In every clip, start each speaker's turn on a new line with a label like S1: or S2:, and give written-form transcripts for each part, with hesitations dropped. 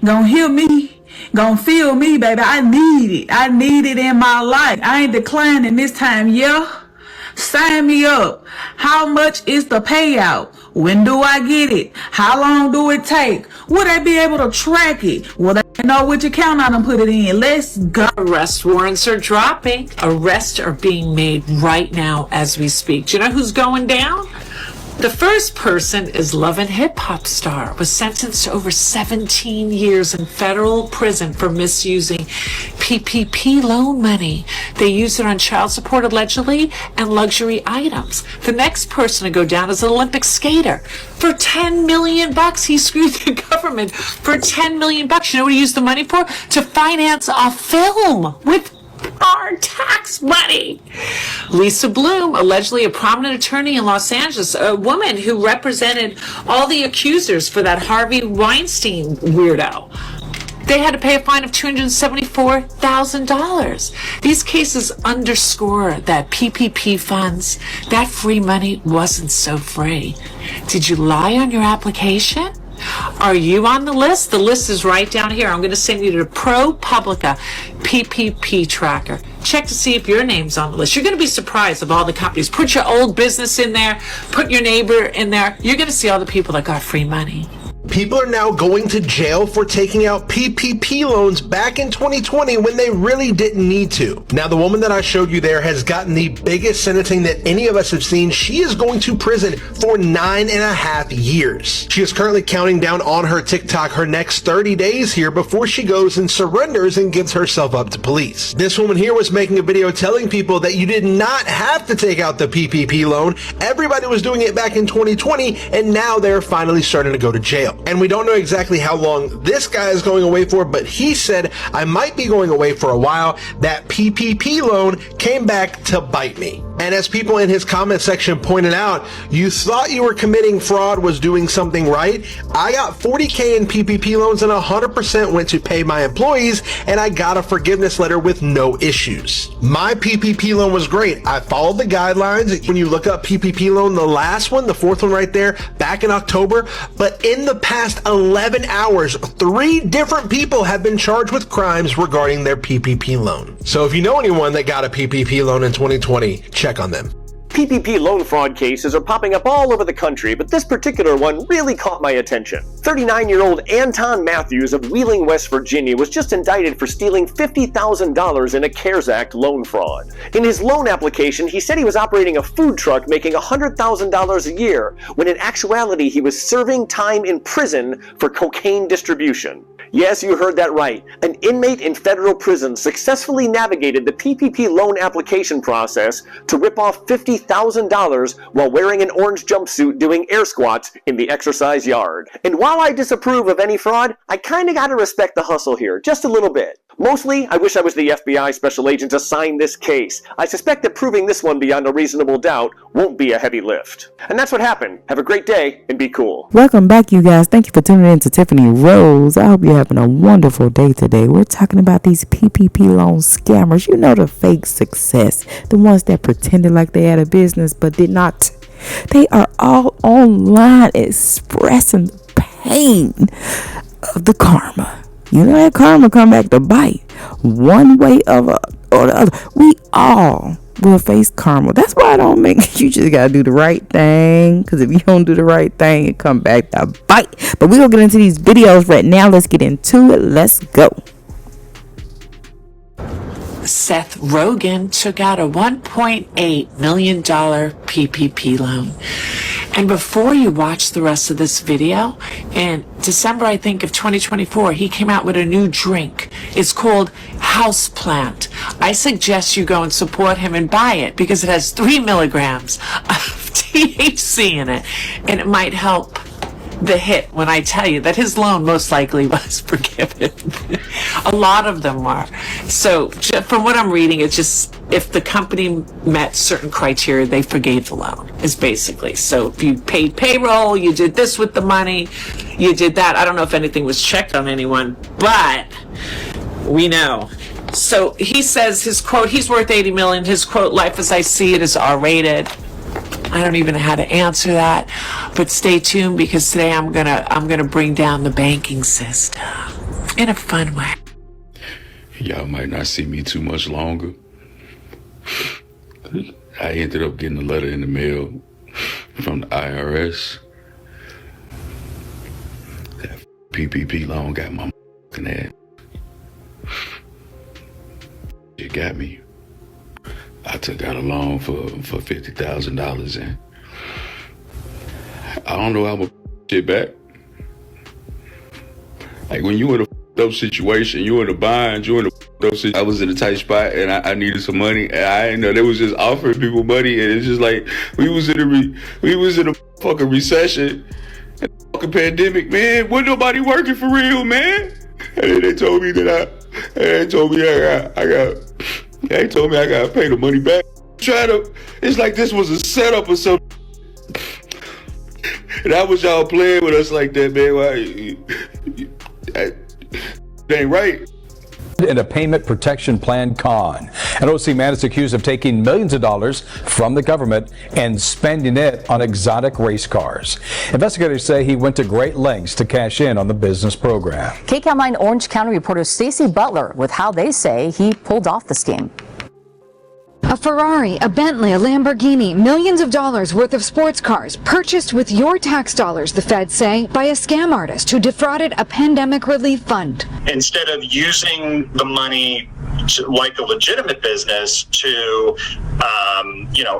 S1: Gonna hear me. Gonna feel me, baby. I need it. I need it in my life. I ain't declining this time, yeah. Sign me up. How much is the payout? When do I get it? How long do it take? Will they be able to track it? Will they know which account I done put it in? Let's go.
S2: Arrest warrants are dropping. Arrests are being made right now as we speak. Do you know who's going down? The first person is Love and Hip Hop star, was sentenced to over 17 years in federal prison for misusing PPP loan money. They used it on child support allegedly and luxury items. The next person to go down is an Olympic skater. For $10 million, he screwed the government for $10 million. You know what he used the money for? To finance a film with our tax money. Lisa Bloom, allegedly a prominent attorney in Los Angeles, a woman who represented all the accusers for that Harvey Weinstein weirdo. They had to pay a fine of $274,000. These cases underscore that PPP funds, that free money wasn't so free. Did you lie on your application? Are you on the list? The list is right down here. I'm going to send you to ProPublica PPP tracker. Check to see if your name's on the list. You're going to be surprised of all the companies. Put your old business in there. Put your neighbor in there. You're going to see all the people that got free money.
S3: People are now going to jail for taking out PPP loans back in 2020 when they really didn't need to. Now, the woman that I showed you there has gotten the biggest sentencing that any of us have seen. She is going to prison for 9.5 years. She is currently counting down on her TikTok her next 30 days here before she goes and surrenders and gives herself up to police. This woman here was making a video telling people that you did not have to take out the PPP loan. Everybody was doing it back in 2020, and now they're finally starting to go to jail. And we don't know exactly how long this guy is going away for, but he said, I might be going away for a while. That PPP loan came back to bite me. And as people in his comment section pointed out, you thought you were committing fraud, was doing something right. I got $40K in PPP loans and 100% went to pay my employees, and I got a forgiveness letter with no issues. My PPP loan was great. I followed the guidelines. When you look up PPP loan, the last one, the fourth one right there, back in October, but in the past 11 hours, 3 different people have been charged with crimes regarding their PPP loan. So if you know anyone that got a PPP loan in 2020, check on them.
S4: PPP loan fraud cases are popping up all over the country, but this particular one really caught my attention. 39-year-old Anton Matthews of Wheeling, West Virginia was just indicted for stealing $50,000 in a CARES Act loan fraud. In his loan application, he said he was operating a food truck making $100,000 a year, when in actuality he was serving time in prison for cocaine distribution. Yes, you heard that right. An inmate in federal prison successfully navigated the PPP loan application process to rip off $50,000 while wearing an orange jumpsuit doing air squats in the exercise yard. And while I disapprove of any fraud, I kinda gotta respect the hustle here, just a little bit. Mostly, I wish I was the FBI special agent assigned this case. I suspect that proving this one beyond a reasonable doubt won't be a heavy lift. And that's what happened. Have a great day and be cool.
S5: Welcome back, you guys. Thank you for tuning in to Tiffany Rose. I hope you're having a wonderful day today. We're talking about these PPP loan scammers. You know, the fake success. The ones that pretended like they had a business but did not. They are all online expressing the pain of the karma. You know that karma come back to bite one way or the other. We all will face karma. That's why I don't make you just gotta do the right thing. Because if you don't do the right thing, it come back to bite. But we're gonna get into these videos right now. Let's get into it. Let's go.
S2: Seth Rogen took out a $1.8 million PPP loan. And before you watch the rest of this video, in December, I think, of 2024, he came out with a new drink. It's called Houseplant. I suggest you go and support him and buy it because it has 3 milligrams of THC in it, and it might help the hit when I tell you that his loan most likely was forgiven. A lot of them were. So from what I'm reading, it's just if the company met certain criteria, they forgave the loan, is basically. So if you paid payroll, you did this with the money, you did that. I don't know if anything was checked on anyone, but we know. So he says his quote, he's worth $80 million. His quote, life as I see it is R-rated. I don't even know how to answer that, but stay tuned because today I'm gonna bring down the banking system. in a fun way.
S6: Y'all might not see me too much longer. I ended up getting a letter in the mail from the IRS. That PPP loan got my fucking ass. It got me. I took out a loan for $50,000 and I don't know how I'm gonna shit back. Like when you in a up situation, you in a bind, you in a up situation. I was in a tight spot and I needed some money and I didn't know they was just offering people money and it's just like we was in a fucking recession and a fucking pandemic, man. Wasn't nobody working for real, man. And then they told me that I gotta pay the money back. It's like this was a setup or something. And that was y'all playing with us like that, man. Why? It ain't right.
S7: In a payment protection plan con. An OC man is accused of taking millions of dollars from the government and spending it on exotic race cars. Investigators say he went to great lengths to cash in on the business program.
S8: KCAL 9 Orange County reporter Stacey Butler with how they say he pulled off the scheme.
S9: A Ferrari, a Bentley, a Lamborghini, millions of dollars worth of sports cars purchased with your tax dollars, the feds say, by a scam artist who defrauded a pandemic relief fund.
S10: Instead of using the money like a legitimate business to,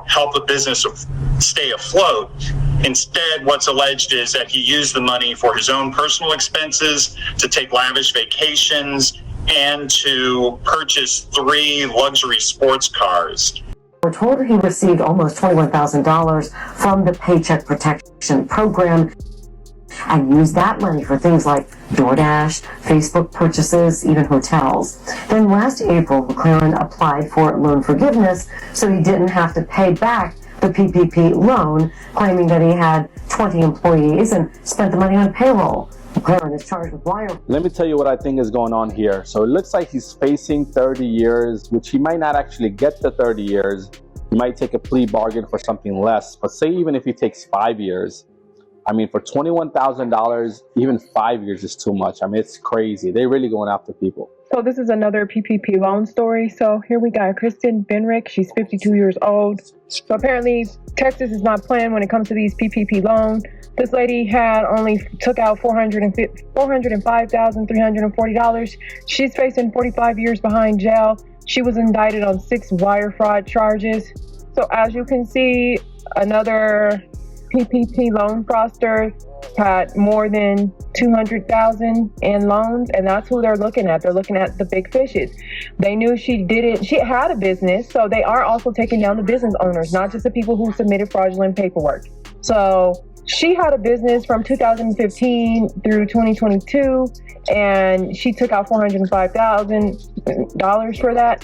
S10: help the business stay afloat, instead what's alleged is that he used the money for his own personal expenses, to take lavish vacations, and to purchase 3 luxury sports cars.
S11: We're told he received almost $21,000 from the Paycheck Protection Program and used that money for things like DoorDash, Facebook purchases, even hotels. Then last April, McLaren applied for loan forgiveness so he didn't have to pay back the PPP loan, claiming that he had 20 employees and spent the money on payroll. McLaren is charged with wire.
S12: Let me tell you what I think is going on here. So it looks like he's facing 30 years, which he might not actually get the 30 years. He might take a plea bargain for something less. But say even if he takes 5 years, I mean, for $21,000, even 5 years is too much. I mean, it's crazy. They're really going after people.
S13: So this is another PPP loan story. So here we got Kristen Benrick. She's 52 years old. So apparently Texas is not playing when it comes to these PPP loans. This lady took out $405,340. She's facing 45 years behind jail. She was indicted on 6 wire fraud charges. So as you can see, another PPP loan fraudster had more than $200,000 in loans, and that's who they're looking at. They're looking at the big fishes. They knew she had a business, so they are also taking down the business owners, not just the people who submitted fraudulent paperwork. So she had a business from 2015 through 2022, and she took out $405,000 for that.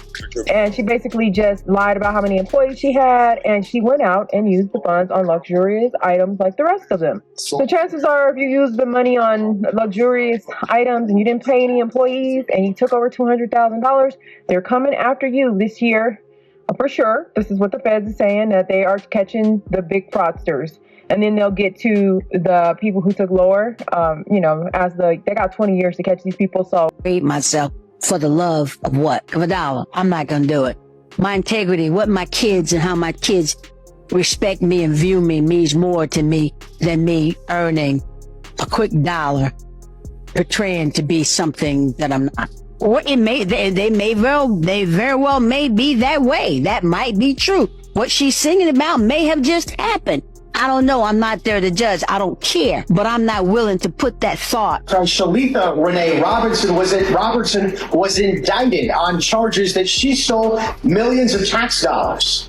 S13: And she basically just lied about how many employees she had, and she went out and used the funds on luxurious items like the rest of them. The chances are, if you use the money on luxurious items and you didn't pay any employees and you took over $200,000, they're coming after you this year for sure. This is what the feds are saying, that they are catching the big fraudsters. And then they'll get to the people who took lower, they got 20 years to catch these people. So
S14: Read myself for the love of what? Of $1. I'm not going to do it. My integrity, what my kids and how my kids respect me and view me means more to me than me earning a quick dollar, portraying to be something that I'm not. Or they very well may be that way. That might be true. What she's singing about may have just happened. I don't know. I'm not there to judge. I don't care. But I'm not willing to put that thought.
S15: Shalita Robertson was indicted on charges that she stole millions of tax dollars.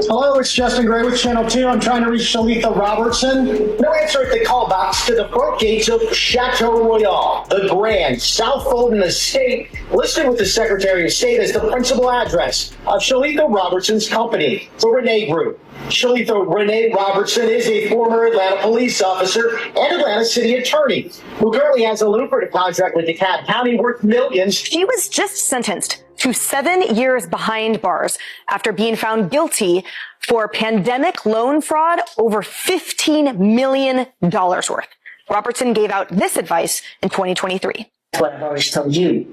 S15: Hello, it's Justin Gray with Channel 2. I'm trying to reach Shalita Robertson. No answer at the call box to the front gates of Chateau Royale, the Grand South Fulton Estate, listed with the Secretary of State as the principal address of Shalita Robertson's company, the Renee Group. Shalita Renee Robertson is a former Atlanta police officer and Atlanta city attorney who currently has a lucrative contract with DeKalb County worth millions.
S16: She was just sentenced to 7 years behind bars after being found guilty for pandemic loan fraud over $15 million worth. Robertson gave out this advice in 2023.
S14: what I've always told you.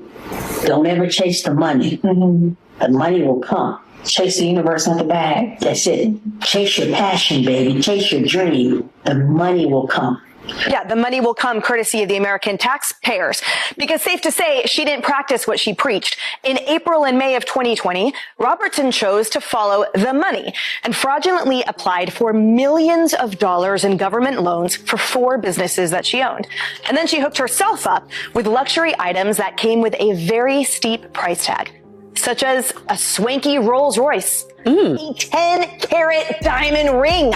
S14: Don't ever chase the money. The money will come. Chase the universe, not the bag. That's it. Chase your passion, baby. Chase your dream. The money will come.
S16: Yeah, the money will come courtesy of the American taxpayers. Because safe to say, she didn't practice what she preached. In April and May of 2020, Robertson chose to follow the money and fraudulently applied for millions of dollars in government loans for 4 businesses that she owned. And then she hooked herself up with luxury items that came with a very steep price tag, such as a swanky Rolls Royce, a 10-carat diamond ring.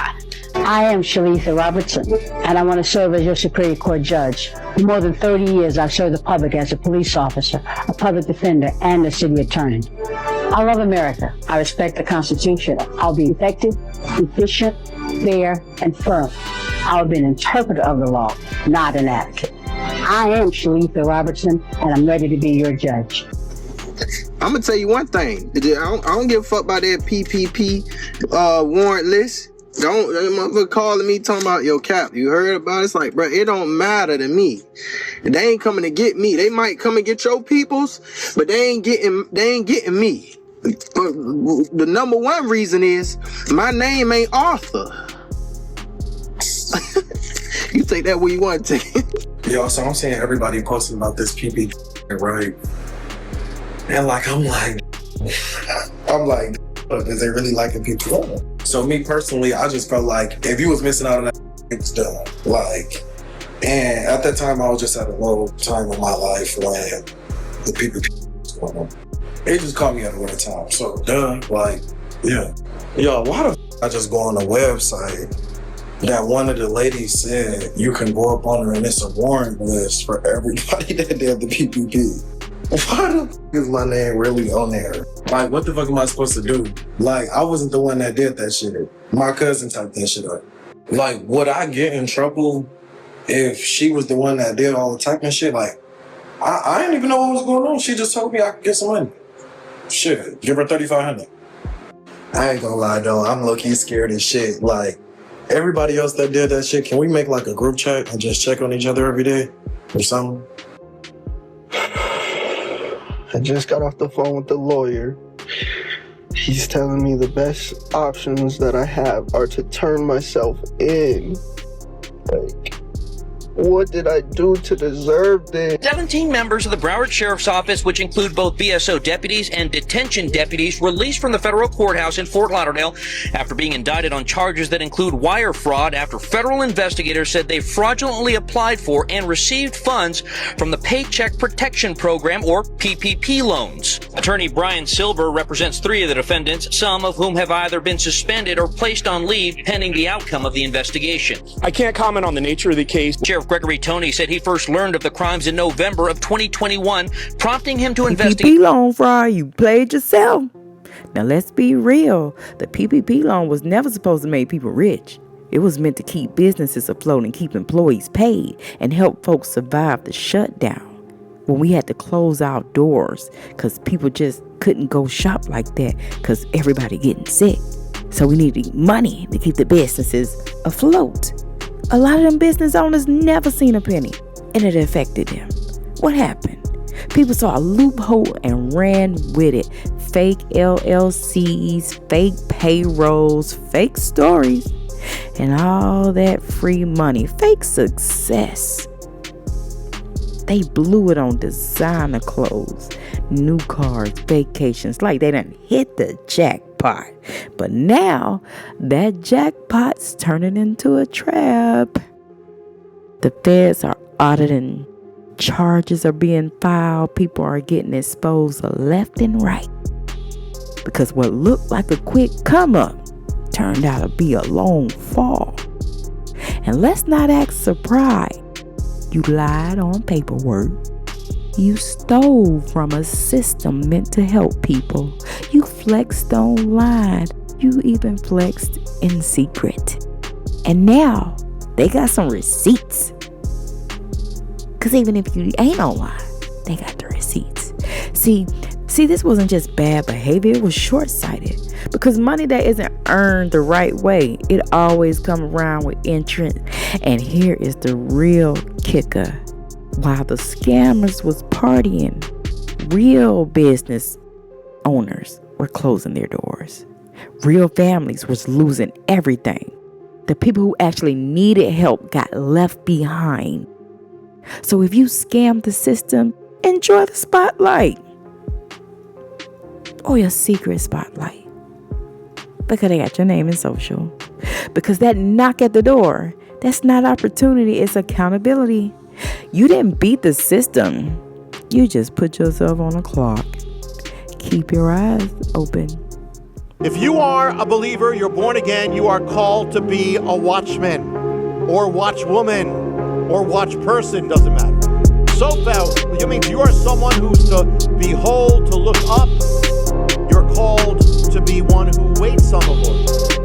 S14: I am Shalita Robertson, and I want to serve as your Superior Court judge. For more than 30 years, I've served the public as a police officer, a public defender, and a city attorney. I love America. I respect the Constitution. I'll be effective, efficient, fair, and firm. I'll be an interpreter of the law, not an advocate. I am Shalita Robertson, and I'm ready to be your judge.
S17: I'm gonna tell you one thing. I don't give a fuck about that PPP warrant list. Don't motherfucker calling me talking about your cap. You heard about it? It's like, bro, it don't matter to me. They ain't coming to get me. They might come and get your peoples, but they ain't getting me. The number one reason is my name ain't Arthur. You take that where you want to take it.
S18: Yo, so I'm seeing everybody posting about this PPP, right? And I'm like, is they really liking people? So me personally, I just felt like if you was missing out on that, it was done. And at that time, I was just at a low time in my life when the PPP was going on. It just caught me at a weird time. So yeah. Yo, why the I just go on a website that one of the ladies said you can go up on her and it's a warrant list for everybody that did the PPP. Why the is my name really on there? What the fuck am I supposed to do? I wasn't the one that did that shit. My cousin typed that shit up. Would I get in trouble if she was the one that did all the typing shit? I didn't even know what was going on. She just told me I could get some money. Shit, give her $3,500. I ain't gonna lie though, I'm low-key scared as shit. Everybody else that did that shit, can we make a group chat and just check on each other every day or something?
S19: I just got off the phone with the lawyer. He's telling me the best options that I have are to turn myself in. What did I do to deserve this?
S20: 17 members of the Broward Sheriff's Office, which include both BSO deputies and detention deputies, released from the federal courthouse in Fort Lauderdale after being indicted on charges that include wire fraud after federal investigators said they fraudulently applied for and received funds from the Paycheck Protection Program, or PPP loans. Attorney Brian Silver represents 3 of the defendants, some of whom have either been suspended or placed on leave pending the outcome of the investigation.
S21: I can't comment on the nature of the case.
S20: Sheriff Gregory Toney said he first learned of the crimes in November of 2021, prompting him to investigate.
S5: PPP loan fraud, you played yourself. Now let's be real. The PPP loan was never supposed to make people rich. It was meant to keep businesses afloat and keep employees paid and help folks survive the shutdown when we had to close our doors because people just couldn't go shop like that because everybody getting sick. So we needed money to keep the businesses afloat. A lot of them business owners never seen a penny, and it affected them. What happened? People saw a loophole and ran with it. Fake LLCs, fake payrolls, fake stories, and all that free money. Fake success. They blew it on designer clothes, new cars, vacations, like they done hit the jackpot. But now that jackpot's turning into a trap. The feds are auditing, charges are being filed, people are getting exposed left and right. Because what looked like a quick come up turned out to be a long fall. And let's not act surprised. You lied on paperwork. You stole from a system meant to help people. You flexed online. You even flexed in secret. And now they got some receipts. Because even if you ain't online, they got the receipts. See, this wasn't just bad behavior. It was short-sighted. Because money that isn't earned the right way, it always comes around with interest. And here is the real kicker. while the scammers was partying, real business owners were closing their doors. Real families was losing everything. The people who actually needed help got left behind. So if you scam the system, enjoy the spotlight. Or your secret spotlight. Because they got your name in social. Because that knock at the door, that's not opportunity, it's accountability. You didn't beat the system. You just put yourself on a clock. Keep your eyes open.
S1: If you are a believer, you're born again, you are called to be a watchman or watchwoman or watch person, doesn't matter. So it means you are someone who's to behold, to look up. You're called to be one who waits on the Lord.